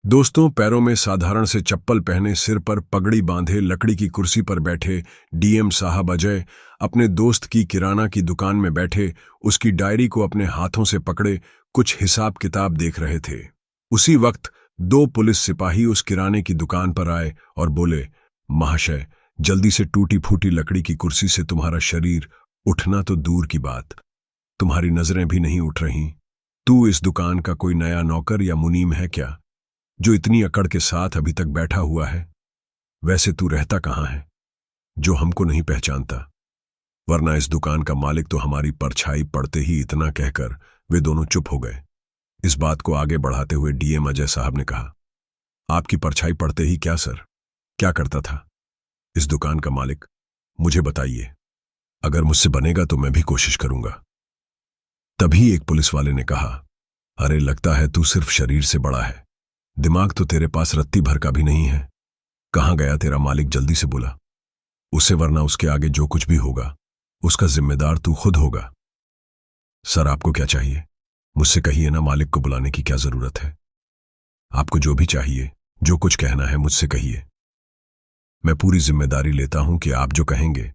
दोस्तों, पैरों में साधारण से चप्पल पहने, सिर पर पगड़ी बांधे, लकड़ी की कुर्सी पर बैठे डीएम साहब अजय अपने दोस्त की किराना की दुकान में बैठे, उसकी डायरी को अपने हाथों से पकड़े कुछ हिसाब किताब देख रहे थे। उसी वक्त दो पुलिस सिपाही उस किराने की दुकान पर आए और बोले, महाशय, जल्दी से टूटी फूटी लकड़ी की कुर्सी से तुम्हारा शरीर उठना तो दूर की बात, तुम्हारी नजरें भी नहीं उठ रही। तू इस दुकान का कोई नया नौकर या मुनीम है क्या, जो इतनी अकड़ के साथ अभी तक बैठा हुआ है? वैसे तू रहता कहाँ है जो हमको नहीं पहचानता? वरना इस दुकान का मालिक तो हमारी परछाई पड़ते ही इतना कहकर वे दोनों चुप हो गए। इस बात को आगे बढ़ाते हुए डीएम अजय साहब ने कहा, आपकी परछाई पड़ते ही क्या सर, क्या करता था इस दुकान का मालिक? मुझे बताइए, अगर मुझसे बनेगा तो मैं भी कोशिश करूंगा। तभी एक पुलिस वाले ने कहा, अरे लगता है तू सिर्फ शरीर से बड़ा है, दिमाग तो तेरे पास रत्ती भर का भी नहीं है। कहाँ गया तेरा मालिक? जल्दी से बुला उसे, वरना उसके आगे जो कुछ भी होगा उसका जिम्मेदार तू खुद होगा। सर, आपको क्या चाहिए? मुझसे कहिए ना, मालिक को बुलाने की क्या जरूरत है? आपको जो भी चाहिए, जो कुछ कहना है मुझसे कहिए। मैं पूरी जिम्मेदारी लेता हूं कि आप जो कहेंगे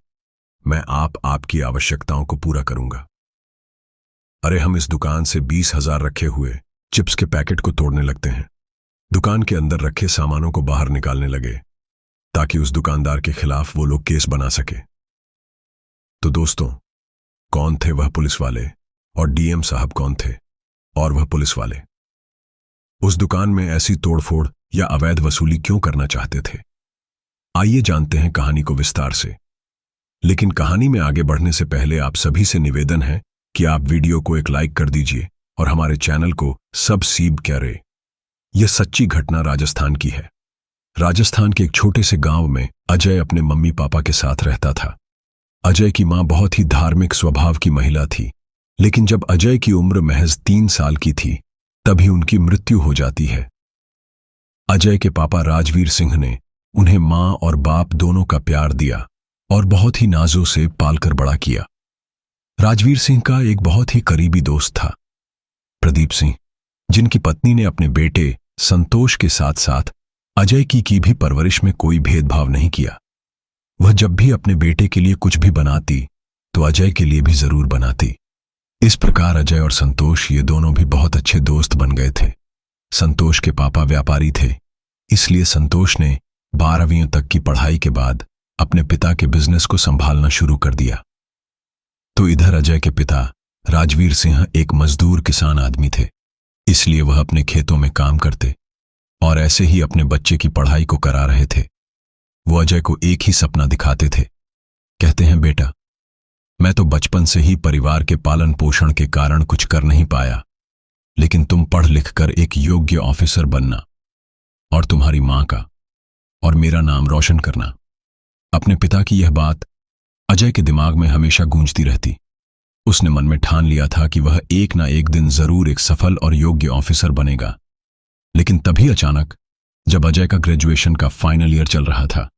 मैं आपकी आवश्यकताओं को पूरा करूंगा। अरे हम इस दुकान से 20,000 रखे हुए चिप्स के पैकेट को तोड़ने लगते हैं, दुकान के अंदर रखे सामानों को बाहर निकालने लगे ताकि उस दुकानदार के खिलाफ वो लोग केस बना सके। तो दोस्तों, कौन थे वह पुलिस वाले और डीएम साहब कौन थे और वह पुलिस वाले उस दुकान में ऐसी तोड़फोड़ या अवैध वसूली क्यों करना चाहते थे? आइए जानते हैं कहानी को विस्तार से। लेकिन कहानी में आगे बढ़ने से पहले आप सभी से निवेदन है कि आप वीडियो को एक लाइक कर दीजिए और हमारे चैनल को सब्सक्राइब करें। यह सच्ची घटना राजस्थान की है। राजस्थान के एक छोटे से गांव में अजय अपने मम्मी पापा के साथ रहता था। अजय की मां बहुत ही धार्मिक स्वभाव की महिला थी, लेकिन जब अजय की उम्र महज 3 साल की थी तभी उनकी मृत्यु हो जाती है। अजय के पापा राजवीर सिंह ने उन्हें मां और बाप दोनों का प्यार दिया और बहुत ही नाजों से पालकर बड़ा किया। राजवीर सिंह का एक बहुत ही करीबी दोस्त था, प्रदीप सिंह, जिनकी पत्नी ने अपने बेटे संतोष के साथ साथ अजय की भी परवरिश में कोई भेदभाव नहीं किया। वह जब भी अपने बेटे के लिए कुछ भी बनाती तो अजय के लिए भी जरूर बनाती। इस प्रकार अजय और संतोष ये दोनों भी बहुत अच्छे दोस्त बन गए थे। संतोष के पापा व्यापारी थे, इसलिए संतोष ने 12वीं तक की पढ़ाई के बाद अपने पिता के बिजनेस को संभालना शुरू कर दिया। तो इधर अजय के पिता राजवीर सिंह एक मजदूर किसान आदमी थे, इसलिए वह अपने खेतों में काम करते और ऐसे ही अपने बच्चे की पढ़ाई को करा रहे थे। वो अजय को एक ही सपना दिखाते थे। कहते हैं, बेटा, मैं तो बचपन से ही परिवार के पालन पोषण के कारण कुछ कर नहीं पाया, लेकिन तुम पढ़ लिख कर एक योग्य ऑफिसर बनना और तुम्हारी मां का और मेरा नाम रोशन करना। अपने पिता की यह बात अजय के दिमाग में हमेशा गूंजती रहती। उसने मन में ठान लिया था कि वह एक ना एक दिन जरूर एक सफल और योग्य ऑफिसर बनेगा। लेकिन तभी अचानक, जब अजय का ग्रेजुएशन का फाइनल ईयर चल रहा था,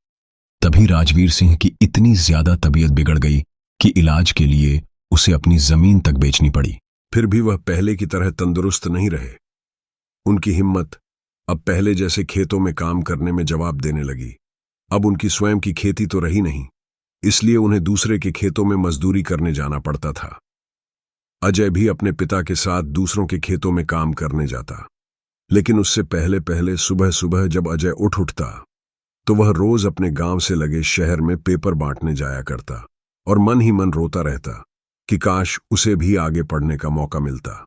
तभी राजवीर सिंह की इतनी ज्यादा तबीयत बिगड़ गई कि इलाज के लिए उसे अपनी जमीन तक बेचनी पड़ी। फिर भी वह पहले की तरह तंदुरुस्त नहीं रहे। उनकी हिम्मत अब पहले जैसे खेतों में काम करने में जवाब देने लगी। अब उनकी स्वयं की खेती तो रही नहीं, इसलिए उन्हें दूसरे के खेतों में मजदूरी करने जाना पड़ता था। अजय भी अपने पिता के साथ दूसरों के खेतों में काम करने जाता, लेकिन उससे पहले पहले सुबह सुबह जब अजय उठता तो वह रोज अपने गांव से लगे शहर में पेपर बांटने जाया करता और मन ही मन रोता रहता कि काश उसे भी आगे पढ़ने का मौका मिलता।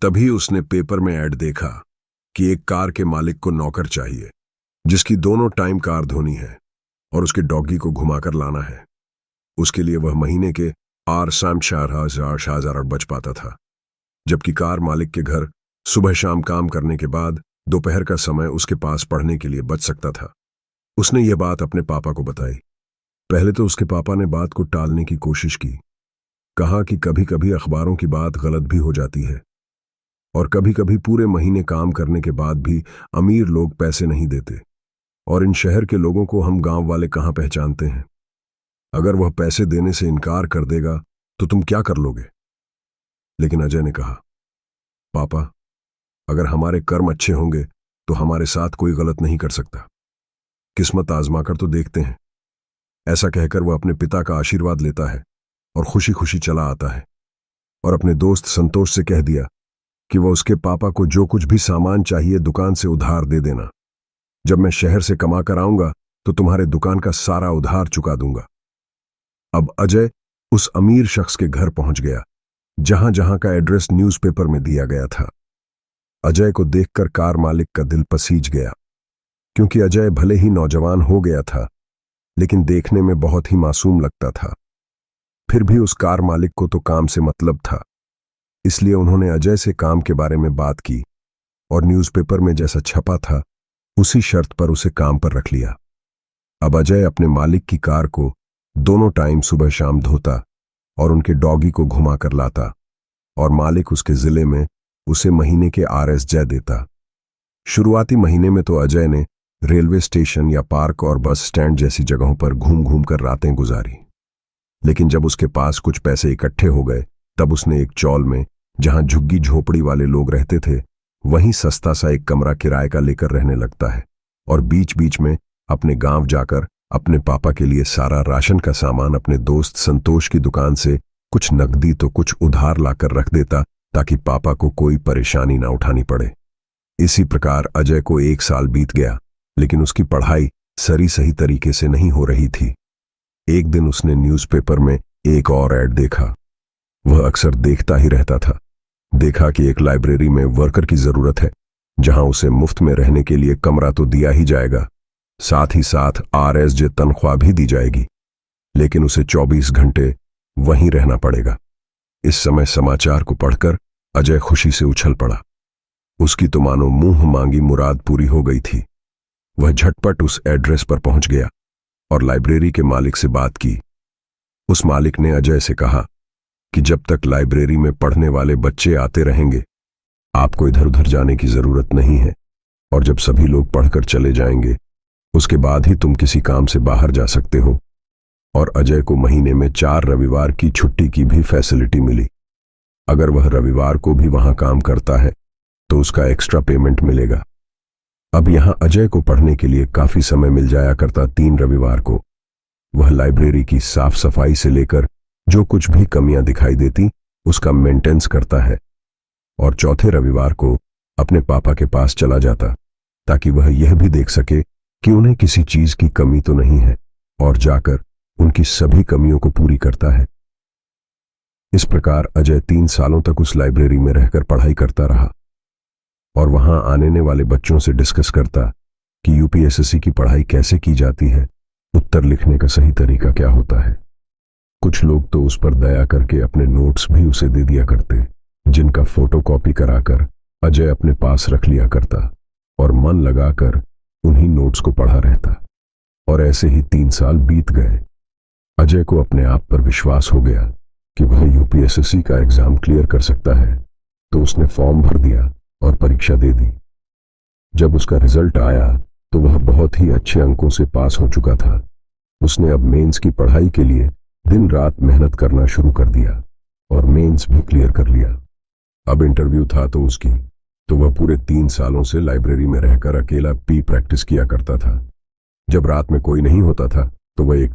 तभी उसने पेपर में ऐड देखा कि एक कार के मालिक को नौकर चाहिए जिसकी दोनों टाइम कार धोनी है और उसके डॉगी को घुमाकर लाना है। उसके लिए वह महीने के 4,500 बच पाता था, जबकि कार मालिक के घर सुबह शाम काम करने के बाद दोपहर का समय उसके पास पढ़ने के लिए बच सकता था। उसने यह बात अपने पापा को बताई। पहले तो उसके पापा ने बात को टालने की कोशिश की, कहा कि कभी कभी अखबारों की बात गलत भी हो जाती है और कभी कभी पूरे महीने काम करने के बाद भी अमीर लोग पैसे नहीं देते और इन शहर के लोगों को हम गांव वाले कहां पहचानते हैं। अगर वह पैसे देने से इनकार कर देगा तो तुम क्या कर लोगे? लेकिन अजय ने कहा, पापा, अगर हमारे कर्म अच्छे होंगे तो हमारे साथ कोई गलत नहीं कर सकता। किस्मत आजमाकर तो देखते हैं। ऐसा कहकर वह अपने पिता का आशीर्वाद लेता है और खुशी खुशी चला आता है और अपने दोस्त संतोष से कह दिया कि वह उसके पापा को जो कुछ भी सामान चाहिए दुकान से उधार दे देना। जब मैं शहर से कमा कर आऊंगा तो तुम्हारे दुकान का सारा उधार चुका दूंगा। अब अजय उस अमीर शख्स के घर पहुंच गया जहां जहां का एड्रेस न्यूज़पेपर में दिया गया था। अजय को देखकर कार मालिक का दिल पसीज गया, क्योंकि अजय भले ही नौजवान हो गया था लेकिन देखने में बहुत ही मासूम लगता था। फिर भी उस कार मालिक को तो काम से मतलब था, इसलिए उन्होंने अजय से काम के बारे में बात की और न्यूज़पेपर में जैसा छपा था उसी शर्त पर उसे काम पर रख लिया। अब अजय अपने मालिक की कार को दोनों टाइम सुबह शाम धोता और उनके डॉगी को घुमा कर लाता और मालिक उसके जिले में उसे महीने के RSJ देता। शुरुआती महीने में तो अजय ने रेलवे स्टेशन या पार्क और बस स्टैंड जैसी जगहों पर घूम घूम कर रातें गुजारी, लेकिन जब उसके पास कुछ पैसे इकट्ठे हो गए तब उसने एक चौल में, जहां झुग्गी झोपड़ी वाले लोग रहते थे, वहीं सस्ता सा एक कमरा किराए का लेकर रहने लगता है और बीच बीच में अपने गांव जाकर अपने पापा के लिए सारा राशन का सामान अपने दोस्त संतोष की दुकान से कुछ नकदी तो कुछ उधार लाकर रख देता ताकि पापा को कोई परेशानी ना उठानी पड़े। इसी प्रकार अजय को 1 साल बीत गया, लेकिन उसकी पढ़ाई सही तरीके से नहीं हो रही थी। एक दिन उसने न्यूज़पेपर में एक और ऐड देखा। वह अक्सर देखता ही रहता था। देखा कि एक लाइब्रेरी में वर्कर की जरूरत है, जहां उसे मुफ्त में रहने के लिए कमरा तो दिया ही जाएगा, साथ ही साथ RSJ तनख्वाह भी दी जाएगी, लेकिन उसे 24 घंटे वहीं रहना पड़ेगा। इस समय समाचार को पढ़कर अजय खुशी से उछल पड़ा। उसकी तो मानो मुंह मांगी मुराद पूरी हो गई थी। वह झटपट उस एड्रेस पर पहुंच गया और लाइब्रेरी के मालिक से बात की। उस मालिक ने अजय से कहा कि जब तक लाइब्रेरी में पढ़ने वाले बच्चे आते रहेंगे आपको इधर उधर जाने की जरूरत नहीं है, और जब सभी लोग पढ़कर चले जाएंगे उसके बाद ही तुम किसी काम से बाहर जा सकते हो। और अजय को महीने में 4 रविवार की छुट्टी की भी फैसिलिटी मिली। अगर वह रविवार को भी वहां काम करता है तो उसका एक्स्ट्रा पेमेंट मिलेगा। अब यहां अजय को पढ़ने के लिए काफी समय मिल जाया करता। 3 रविवार को वह लाइब्रेरी की साफ सफाई से लेकर जो कुछ भी कमियां दिखाई देती उसका मेंटेनेंस करता है, और चौथे रविवार को अपने पापा के पास चला जाता ताकि वह यह भी देख सके कि उन्हें किसी चीज की कमी तो नहीं है, और जाकर उनकी सभी कमियों को पूरी करता है। इस प्रकार अजय 3 सालों तक उस लाइब्रेरी में रहकर पढ़ाई करता रहा और वहां आने वाले बच्चों से डिस्कस करता कि UPSSC की पढ़ाई कैसे की जाती है, उत्तर लिखने का सही तरीका क्या होता है। कुछ लोग तो उस पर दया करके अपने नोट्स भी उसे दे दिया करते, जिनका फोटोकॉपी कराकर अजय अपने पास रख लिया करता और मन लगाकर उन्हीं नोट्स को पढ़ा रहता। और ऐसे ही 3 साल बीत गए। अजय को अपने आप पर विश्वास हो गया कि वह UPSSC का एग्जाम क्लियर कर सकता है, तो उसने फॉर्म भर दिया और परीक्षा दे दी। जब उसका रिजल्ट आया तो वह बहुत ही अच्छे अंकों से पास हो चुका था। उसने अब मेंस की पढ़ाई के लिए दिन रात मेहनत करना शुरू कर दिया और मेंस भी क्लियर कर लिया। अब इंटरव्यू था तो वह पूरे 3 सालों से लाइब्रेरी में रहकर अकेला प्रैक्टिस किया करता था। जब रात में कोई नहीं होता था तो वह एक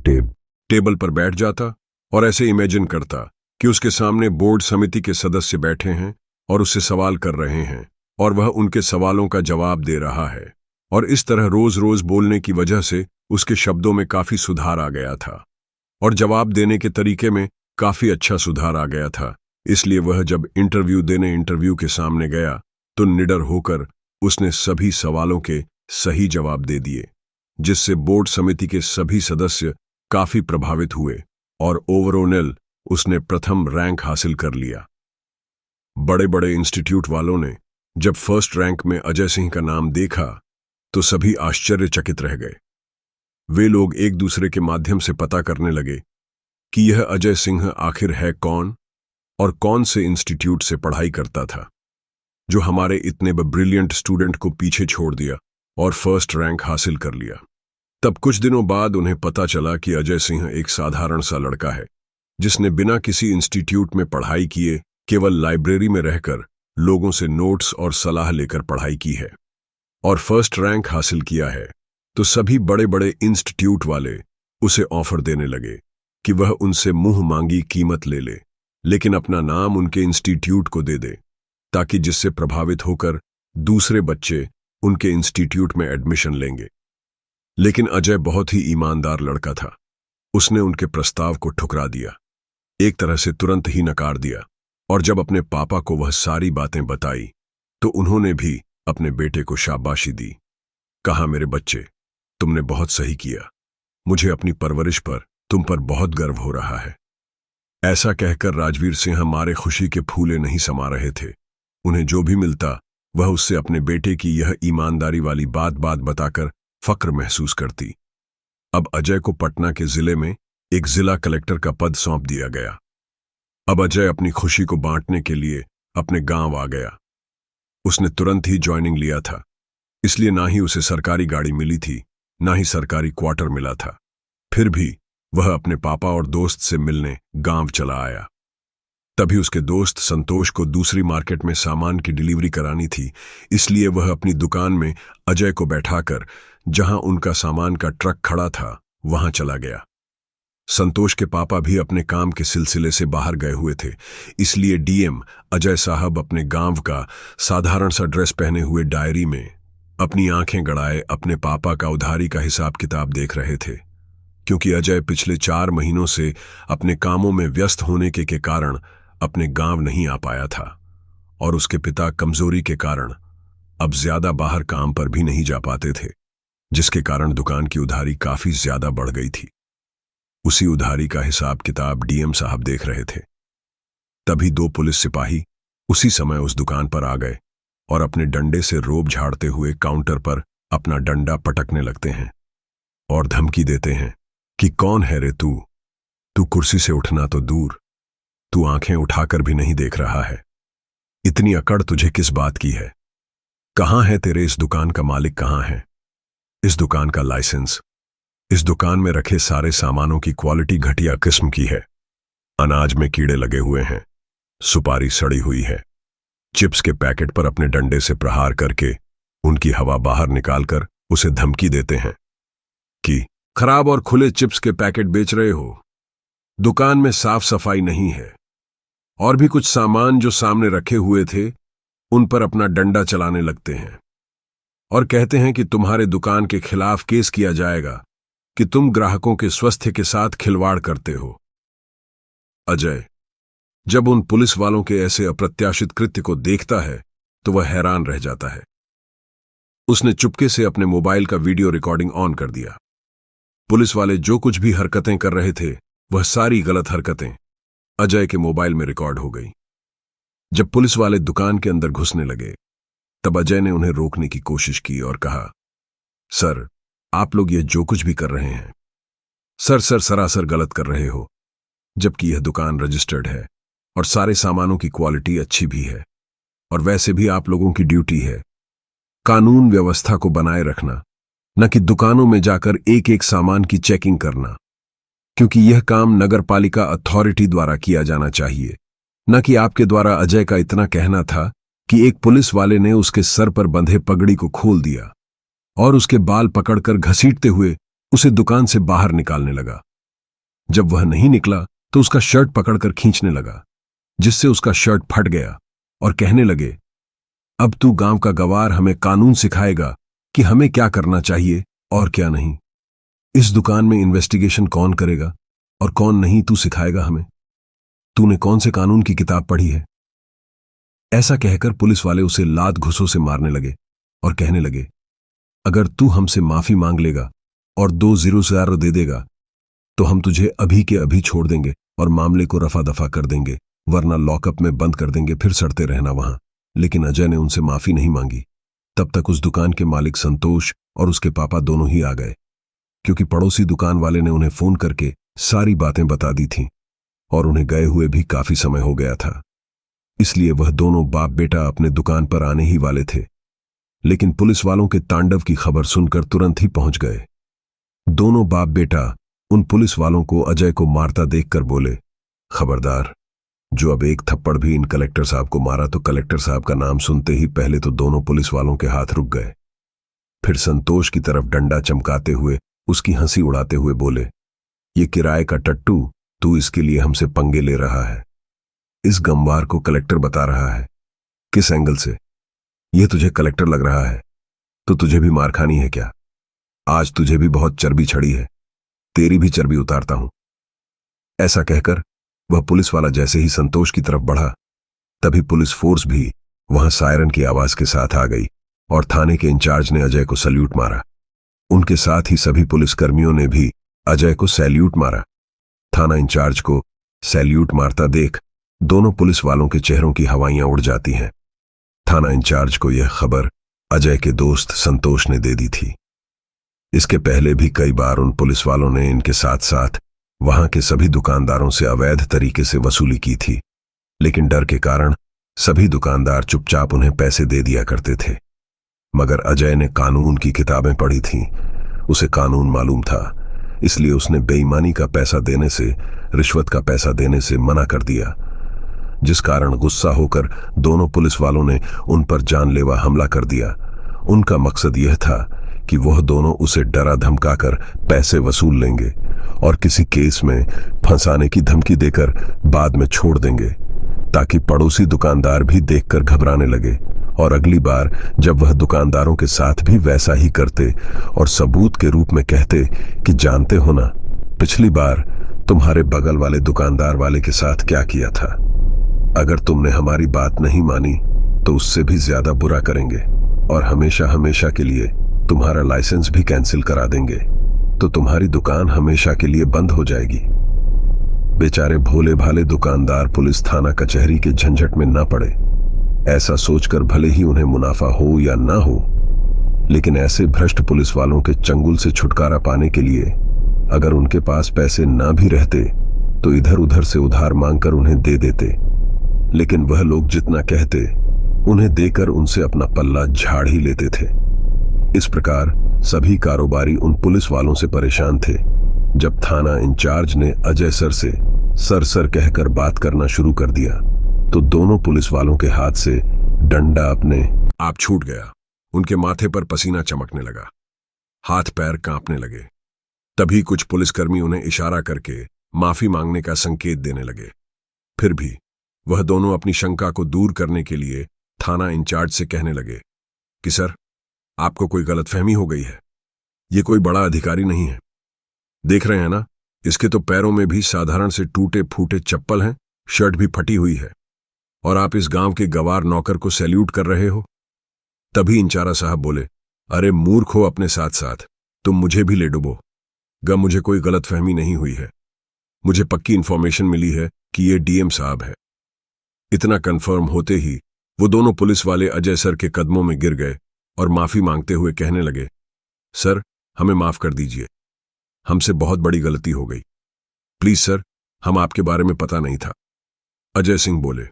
टेबल पर बैठ जाता और ऐसे इमेजिन करता कि उसके सामने बोर्ड समिति के सदस्य बैठे हैं और उससे सवाल कर रहे हैं और वह उनके सवालों का जवाब दे रहा है। और इस तरह रोज रोज बोलने की वजह से उसके शब्दों में काफी सुधार आ गया था और जवाब देने के तरीके में काफी अच्छा सुधार आ गया था। इसलिए वह जब इंटरव्यू के सामने गया तो निडर होकर उसने सभी सवालों के सही जवाब दे दिए, जिससे बोर्ड समिति के सभी सदस्य काफी प्रभावित हुए और ओवरऑल उसने प्रथम रैंक हासिल कर लिया। बड़े बड़े इंस्टीट्यूट वालों ने जब फर्स्ट रैंक में अजय सिंह का नाम देखा तो सभी आश्चर्यचकित रह गए। वे लोग एक दूसरे के माध्यम से पता करने लगे कि यह अजय सिंह आखिर है कौन और कौन से इंस्टीट्यूट से पढ़ाई करता था, जो हमारे इतने ब्रिलियंट स्टूडेंट को पीछे छोड़ दिया और फर्स्ट रैंक हासिल कर लिया। तब कुछ दिनों बाद उन्हें पता चला कि अजय सिंह एक साधारण सा लड़का है, जिसने बिना किसी इंस्टीट्यूट में पढ़ाई किए केवल लाइब्रेरी में रहकर लोगों से नोट्स और सलाह लेकर पढ़ाई की है। और फर्स्ट रैंक हासिल किया है, तो सभी बड़े बड़े इंस्टीट्यूट वाले उसे ऑफर देने लगे कि वह उनसे मुंह मांगी कीमत ले ले, लेकिन अपना नाम उनके इंस्टीट्यूट को दे दे, ताकि जिससे प्रभावित होकर दूसरे बच्चे उनके इंस्टीट्यूट में एडमिशन लेंगे। लेकिन अजय बहुत ही ईमानदार लड़का था। उसने उनके प्रस्ताव को ठुकरा दिया, एक तरह से तुरंत ही नकार दिया। और जब अपने पापा को वह सारी बातें बताई तो उन्होंने भी अपने बेटे को शाबाशी दी। कहा, मेरे बच्चे, तुमने बहुत सही किया, मुझे अपनी परवरिश पर तुम पर बहुत गर्व हो रहा है। ऐसा कहकर राजवीर सिंह मारे खुशी के फूले नहीं समा रहे थे। उन्हें जो भी मिलता वह उससे अपने बेटे की यह ईमानदारी वाली बात बताकर फक्र महसूस करती। अब अजय को पटना के जिले में एक जिला कलेक्टर का पद सौंप दिया गया। अब अजय अपनी खुशी को बांटने के लिए अपने गांव आ गया। उसने तुरंत ही ज्वाइनिंग लिया था, इसलिए ना ही उसे सरकारी गाड़ी मिली थी, ना ही सरकारी क्वार्टर मिला था। फिर भी वह अपने पापा और दोस्त से मिलने गांव चला आया। तभी उसके दोस्त संतोष को दूसरी मार्केट में सामान की डिलीवरी करानी थी, इसलिए वह अपनी दुकान में अजय को बैठाकर जहां उनका सामान का ट्रक खड़ा था वहां चला गया। संतोष के पापा भी अपने काम के सिलसिले से बाहर गए हुए थे, इसलिए डीएम अजय साहब अपने गांव का साधारण सा ड्रेस पहने हुए डायरी में अपनी आंखें गड़ाए अपने पापा का उधारी का हिसाब किताब देख रहे थे। क्योंकि अजय पिछले 4 महीनों से अपने कामों में व्यस्त होने के कारण अपने गांव नहीं आ पाया था और उसके पिता कमजोरी के कारण अब ज्यादा बाहर काम पर भी नहीं जा पाते थे, जिसके कारण दुकान की उधारी काफी ज्यादा बढ़ गई थी। उसी उधारी का हिसाब किताब डीएम साहब देख रहे थे। तभी 2 पुलिस सिपाही उसी समय उस दुकान पर आ गए और अपने डंडे से रोब झाड़ते हुए काउंटर पर अपना डंडा पटकने लगते हैं और धमकी देते हैं कि कौन है रे तू कुर्सी से उठना तो दूर, तू आंखें उठाकर भी नहीं देख रहा है। इतनी अकड़ तुझे किस बात की है? कहां है तेरे इस दुकान का मालिक? कहां है इस दुकान का लाइसेंस? इस दुकान में रखे सारे सामानों की क्वालिटी घटिया किस्म की है। अनाज में कीड़े लगे हुए हैं, सुपारी सड़ी हुई है। चिप्स के पैकेट पर अपने डंडे से प्रहार करके उनकी हवा बाहर निकालकर उसे धमकी देते हैं कि खराब और खुले चिप्स के पैकेट बेच रहे हो, दुकान में साफ सफाई नहीं है। और भी कुछ सामान जो सामने रखे हुए थे उन पर अपना डंडा चलाने लगते हैं और कहते हैं कि तुम्हारे दुकान के खिलाफ केस किया जाएगा कि तुम ग्राहकों के स्वास्थ्य के साथ खिलवाड़ करते हो। अजय जब उन पुलिस वालों के ऐसे अप्रत्याशित कृत्य को देखता है तो वह हैरान रह जाता है। उसने चुपके से अपने मोबाइल का वीडियो रिकॉर्डिंग ऑन कर दिया। पुलिस वाले जो कुछ भी हरकतें कर रहे थे वह सारी गलत हरकतें अजय के मोबाइल में रिकॉर्ड हो गई। जब पुलिस वाले दुकान के अंदर घुसने लगे तब अजय ने उन्हें रोकने की कोशिश की और कहा, सर, आप लोग ये जो कुछ भी कर रहे हैं सर सरासर गलत कर रहे हो, जबकि यह दुकान रजिस्टर्ड है और सारे सामानों की क्वालिटी अच्छी भी है। और वैसे भी आप लोगों की ड्यूटी है कानून व्यवस्था को बनाए रखना, न कि दुकानों में जाकर एक एक सामान की चेकिंग करना, क्योंकि यह काम नगर पालिका अथॉरिटी द्वारा किया जाना चाहिए, न कि आपके द्वारा। अजय का इतना कहना था कि एक पुलिस वाले ने उसके सर पर बंधे पगड़ी को खोल दिया और उसके बाल पकड़कर घसीटते हुए उसे दुकान से बाहर निकालने लगा। जब वह नहीं निकला तो उसका शर्ट पकड़कर खींचने लगा, जिससे उसका शर्ट फट गया और कहने लगे, अब तू गांव का गवार हमें कानून सिखाएगा कि हमें क्या करना चाहिए और क्या नहीं। इस दुकान में इन्वेस्टिगेशन कौन करेगा और कौन नहीं, तू सिखाएगा हमें? तूने कौन से कानून की किताब पढ़ी है? ऐसा कहकर पुलिस वाले उसे लात घुसों से मारने लगे और कहने लगे, अगर तू हमसे माफी मांग लेगा और 2,000 दे देगा तो हम तुझे अभी के अभी छोड़ देंगे और मामले को रफा दफा कर देंगे, वरना लॉकअप में बंद कर देंगे, फिर सड़ते रहना वहां। लेकिन अजय ने उनसे माफी नहीं मांगी। तब तक उस दुकान के मालिक संतोष और उसके पापा दोनों ही आ गए, क्योंकि पड़ोसी दुकान वाले ने उन्हें फोन करके सारी बातें बता दी थीं और उन्हें गए हुए भी काफी समय हो गया था। इसलिए वह दोनों बाप बेटा अपने दुकान पर आने ही वाले थे, लेकिन पुलिस वालों के तांडव की खबर सुनकर तुरंत ही पहुंच गए। दोनों बाप बेटा उन पुलिस वालों को अजय को मारता देखकर बोले, खबरदार, जो अब एक थप्पड़ भी इन कलेक्टर साहब को मारा तो कलेक्टर साहब का नाम सुनते ही पहले तो दोनों पुलिस वालों के हाथ रुक गए फिर संतोष की तरफ डंडा चमकाते हुए उसकी हंसी उड़ाते हुए बोले, ये किराए का टट्टू, तू इसके लिए हमसे पंगे ले रहा है। इस गंवार को कलेक्टर बता रहा है। किस एंगल से? यह तुझे कलेक्टर लग रहा है तो तुझे भी मार खानी है क्या? आज तुझे भी बहुत चर्बी चढ़ी है, तेरी भी चर्बी उतारता हूं। ऐसा कहकर वह पुलिस वाला जैसे ही संतोष की तरफ बढ़ा, तभी पुलिस फोर्स भी वहां सायरन की आवाज के साथ आ गई और थाने के इंचार्ज ने अजय को सैल्यूट मारा। उनके साथ ही सभी पुलिसकर्मियों ने भी अजय को सैल्यूट मारा। थाना इंचार्ज को सैल्यूट मारता देख दोनों पुलिस वालों के चेहरों की हवाइयां उड़ जाती हैं। थाना इंचार्ज को यह खबर अजय के दोस्त संतोष ने दे दी थी। इसके पहले भी कई बार उन पुलिस वालों ने इनके साथ साथ वहां के सभी दुकानदारों से अवैध तरीके से वसूली की थी, लेकिन डर के कारण सभी दुकानदार चुपचाप उन्हें पैसे दे दिया करते थे। मगर अजय ने कानून की किताबें पढ़ी थीं, उसे कानून मालूम था, इसलिए उसने बेईमानी का पैसा देने से, रिश्वत का पैसा देने से मना कर दिया, जिस कारण गुस्सा होकर दोनों पुलिस वालों ने उन पर जानलेवा हमला कर दिया। उनका मकसद यह था कि वह दोनों उसे डरा धमकाकर पैसे वसूल लेंगे और किसी केस में फंसाने की धमकी देकर बाद में छोड़ देंगे, ताकि पड़ोसी दुकानदार भी देखकर घबराने लगे और अगली बार जब वह दुकानदारों के साथ भी वैसा ही करते और सबूत के रूप में कहते कि जानते हो ना, पिछली बार तुम्हारे बगल वाले दुकानदार वाले के साथ क्या किया था, अगर तुमने हमारी बात नहीं मानी तो उससे भी ज्यादा बुरा करेंगे और हमेशा हमेशा के लिए तुम्हारा लाइसेंस भी कैंसिल करा देंगे, तो तुम्हारी दुकान हमेशा के लिए बंद हो जाएगी। बेचारे भोले भाले दुकानदार पुलिस थाना कचहरी के झंझट में न पड़े, ऐसा सोचकर भले ही उन्हें मुनाफा हो या ना हो, लेकिन ऐसे भ्रष्ट पुलिस वालों के चंगुल से छुटकारा पाने के लिए अगर उनके पास पैसे ना भी रहते तो इधर उधर से उधार मांगकर उन्हें दे देते, लेकिन वह लोग जितना कहते उन्हें देकर उनसे अपना पल्ला झाड़ ही लेते थे। इस प्रकार सभी कारोबारी उन पुलिस वालों से परेशान थे। जब थाना इंचार्ज ने अजय सर से सर कहकर बात करना शुरू कर दिया तो दोनों पुलिस वालों के हाथ से डंडा अपने आप छूट गया। उनके माथे पर पसीना चमकने लगा, हाथ पैर कांपने लगे। तभी कुछ पुलिसकर्मी उन्हें इशारा करके माफी मांगने का संकेत देने लगे। फिर भी वह दोनों अपनी शंका को दूर करने के लिए थाना इंचार्ज से कहने लगे कि सर, आपको कोई गलतफहमी हो गई है, ये कोई बड़ा अधिकारी नहीं है। देख रहे हैं ना, इसके तो पैरों में भी साधारण से टूटे फूटे चप्पल हैं, शर्ट भी फटी हुई है, और आप इस गांव के गवार नौकर को सैल्यूट कर रहे हो। तभी इंचारा साहब बोले, अरे मूर्ख हो अपने साथ साथ, तुम मुझे भी ले डुबो। मुझे कोई गलतफहमी नहीं हुई है, मुझे पक्की इंफॉर्मेशन मिली है कि ये डीएम साहब है। इतना कंफर्म होते ही वो दोनों पुलिस वाले अजय सर के कदमों में गिर गए और माफी मांगते हुए कहने लगे, सर, हमें माफ कर दीजिए, हमसे बहुत बड़ी गलती हो गई। प्लीज सर, हम आपके बारे में पता नहीं था। अजय सिंह बोले,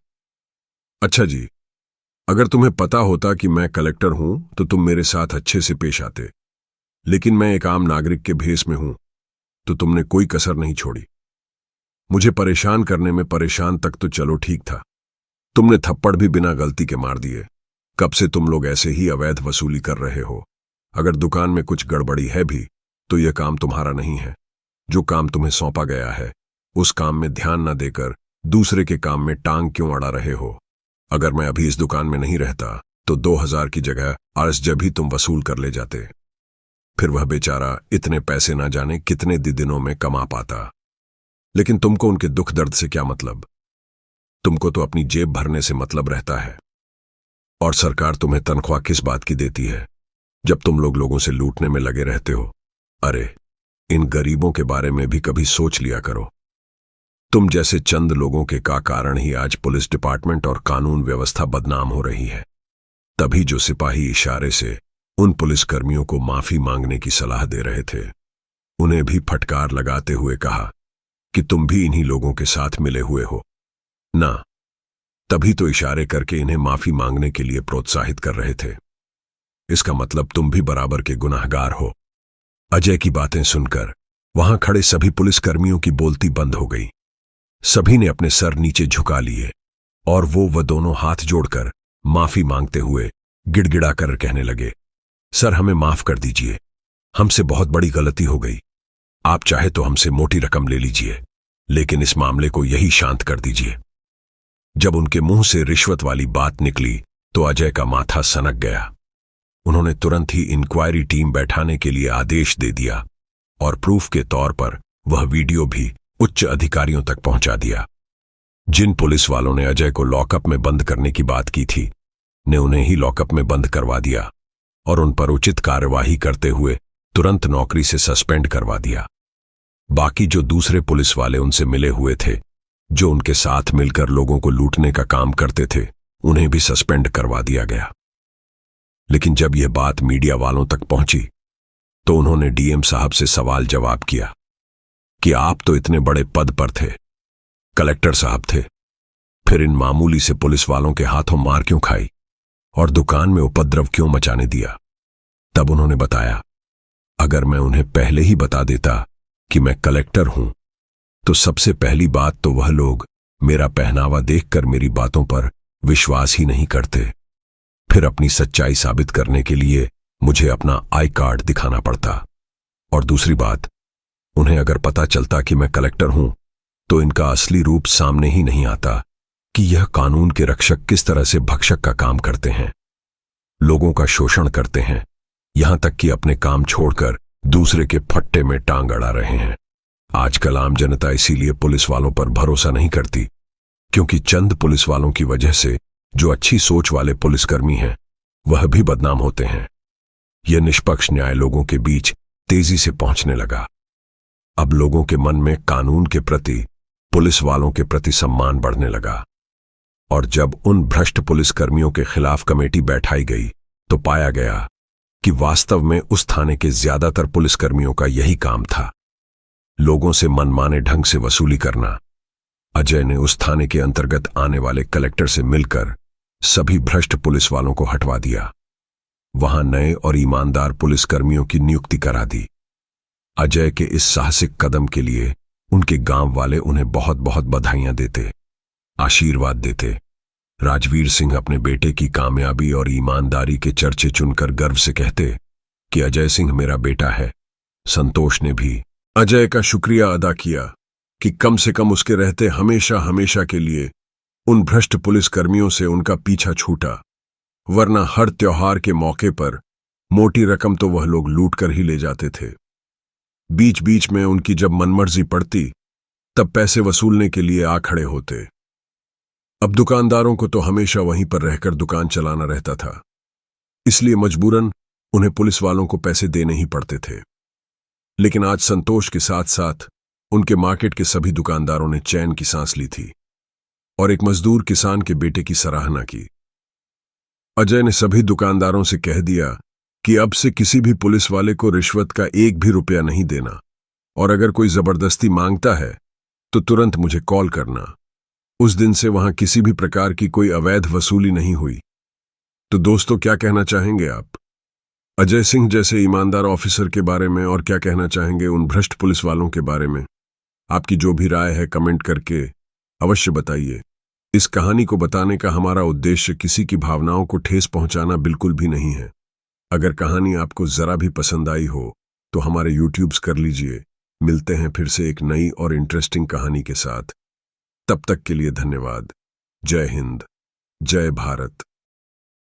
अच्छा जी, अगर तुम्हें पता होता कि मैं कलेक्टर हूं तो तुम मेरे साथ अच्छे से पेश आते, लेकिन मैं एक आम नागरिक के भेष में हूं तो तुमने कोई कसर नहीं छोड़ी। मुझे परेशान करने में परेशान तक तो चलो ठीक था, तुमने थप्पड़ भी बिना गलती के मार दिए। कब से तुम लोग ऐसे ही अवैध वसूली कर रहे हो? अगर दुकान में कुछ गड़बड़ी है भी तो यह काम तुम्हारा नहीं है। जो काम तुम्हें सौंपा गया है उस काम में ध्यान न देकर दूसरे के काम में टांग क्यों अड़ा रहे हो? अगर मैं अभी इस दुकान में नहीं रहता तो 2000 की जगह अर्ज जब ही तुम वसूल कर ले जाते, फिर वह बेचारा इतने पैसे ना जाने कितने दिनों में कमा पाता। लेकिन तुमको उनके दुख दर्द से क्या मतलब? तुमको तो अपनी जेब भरने से मतलब रहता है, और सरकार तुम्हें तनख्वाह किस बात की देती है जब तुम लोगों से लूटने में लगे रहते हो? अरे, इन गरीबों के बारे में भी कभी सोच लिया करो। तुम जैसे चंद लोगों के कारण ही आज पुलिस डिपार्टमेंट और कानून व्यवस्था बदनाम हो रही है। तभी जो सिपाही इशारे से उन पुलिसकर्मियों को माफी मांगने की सलाह दे रहे थे, उन्हें भी फटकार लगाते हुए कहा कि तुम भी इन्हीं लोगों के साथ मिले हुए हो ना। तभी तो इशारे करके इन्हें माफी मांगने के लिए प्रोत्साहित कर रहे थे। इसका मतलब तुम भी बराबर के गुनाहगार हो। अजय की बातें सुनकर वहां खड़े सभी पुलिसकर्मियों की बोलती बंद हो गई। सभी ने अपने सर नीचे झुका लिए और वो दोनों हाथ जोड़कर माफी मांगते हुए गिड़गिड़ाकर कहने लगे, सर, हमें माफ कर दीजिए, हमसे बहुत बड़ी गलती हो गई। आप चाहे तो हमसे मोटी रकम ले लीजिए, लेकिन इस मामले को यही शांत कर दीजिए। जब उनके मुंह से रिश्वत वाली बात निकली तो अजय का माथा सनक गया। उन्होंने तुरंत ही इंक्वायरी टीम बैठाने के लिए आदेश दे दिया और प्रूफ के तौर पर वह वीडियो भी उच्च अधिकारियों तक पहुंचा दिया। जिन पुलिस वालों ने अजय को लॉकअप में बंद करने की बात की थी, ने उन्हें ही लॉकअप में बंद करवा दिया और उन पर उचित कार्यवाही करते हुए तुरंत नौकरी से सस्पेंड करवा दिया। बाकी जो दूसरे पुलिस वाले उनसे मिले हुए थे, जो उनके साथ मिलकर लोगों को लूटने का काम करते थे, उन्हें भी सस्पेंड करवा दिया गया। लेकिन जब यह बात मीडिया वालों तक पहुंची तो उन्होंने डीएम साहब से सवाल जवाब किया कि आप तो इतने बड़े पद पर थे, कलेक्टर साहब थे, फिर इन मामूली से पुलिस वालों के हाथों मार क्यों खाई और दुकान में उपद्रव क्यों मचाने दिया। तब उन्होंने बताया, अगर मैं उन्हें पहले ही बता देता कि मैं कलेक्टर हूं तो सबसे पहली बात तो वह लोग मेरा पहनावा देखकर मेरी बातों पर विश्वास ही नहीं करते। फिर अपनी सच्चाई साबित करने के लिए मुझे अपना आई कार्ड दिखाना पड़ता। और दूसरी बात, उन्हें अगर पता चलता कि मैं कलेक्टर हूं तो इनका असली रूप सामने ही नहीं आता कि यह कानून के रक्षक किस तरह से भक्षक का काम करते हैं, लोगों का शोषण करते हैं, यहां तक कि अपने काम छोड़कर दूसरे के फट्टे में टांग अड़ा रहे हैं। आजकल आम जनता इसीलिए पुलिस वालों पर भरोसा नहीं करती, क्योंकि चंद पुलिस वालों की वजह से जो अच्छी सोच वाले पुलिसकर्मी हैं वह भी बदनाम होते हैं। यह निष्पक्ष न्याय लोगों के बीच तेजी से पहुंचने लगा। अब लोगों के मन में कानून के प्रति, पुलिस वालों के प्रति सम्मान बढ़ने लगा। और जब उन भ्रष्ट पुलिसकर्मियों के खिलाफ कमेटी बैठाई गई तो पाया गया कि वास्तव में उस थाने के ज्यादातर पुलिसकर्मियों का यही काम था, लोगों से मनमाने ढंग से वसूली करना। अजय ने उस थाने के अंतर्गत आने वाले कलेक्टर से मिलकर सभी भ्रष्ट पुलिस वालों को हटवा दिया। वहां नए और ईमानदार पुलिसकर्मियों की नियुक्ति करा दी। अजय के इस साहसिक कदम के लिए उनके गांव वाले उन्हें बहुत बहुत बधाइयां देते, आशीर्वाद देते। राजवीर सिंह अपने बेटे की कामयाबी और ईमानदारी के चर्चे चुनकर गर्व से कहते कि अजय सिंह मेरा बेटा है। संतोष ने भी अजय का शुक्रिया अदा किया कि कम से कम उसके रहते हमेशा हमेशा के लिए उन भ्रष्ट पुलिसकर्मियों से उनका पीछा छूटा, वरना हर त्योहार के मौके पर मोटी रकम तो वह लोग लूट कर ही ले जाते थे। बीच बीच में उनकी जब मनमर्जी पड़ती तब पैसे वसूलने के लिए आ खड़े होते। अब दुकानदारों को तो हमेशा वहीं पर रहकर दुकान चलाना रहता था, इसलिए मजबूरन उन्हें पुलिस वालों को पैसे देने ही पड़ते थे। लेकिन आज संतोष के साथ साथ उनके मार्केट के सभी दुकानदारों ने चैन की सांस ली थी और एक मजदूर किसान के बेटे की सराहना की। अजय ने सभी दुकानदारों से कह दिया कि अब से किसी भी पुलिस वाले को रिश्वत का एक भी रुपया नहीं देना, और अगर कोई जबरदस्ती मांगता है तो तुरंत मुझे कॉल करना। उस दिन से वहां किसी भी प्रकार की कोई अवैध वसूली नहीं हुई। तो दोस्तों, क्या कहना चाहेंगे आप अजय सिंह जैसे ईमानदार ऑफिसर के बारे में, और क्या कहना चाहेंगे उन भ्रष्ट पुलिस वालों के बारे में? आपकी जो भी राय है कमेंट करके अवश्य बताइए। इस कहानी को बताने का हमारा उद्देश्य किसी की भावनाओं को ठेस पहुंचाना बिल्कुल भी नहीं है। अगर कहानी आपको जरा भी पसंद आई हो तो हमारे यूट्यूब्स कर लीजिए। मिलते हैं फिर से एक नई और इंटरेस्टिंग कहानी के साथ। तब तक के लिए धन्यवाद। जय हिंद, जय भारत।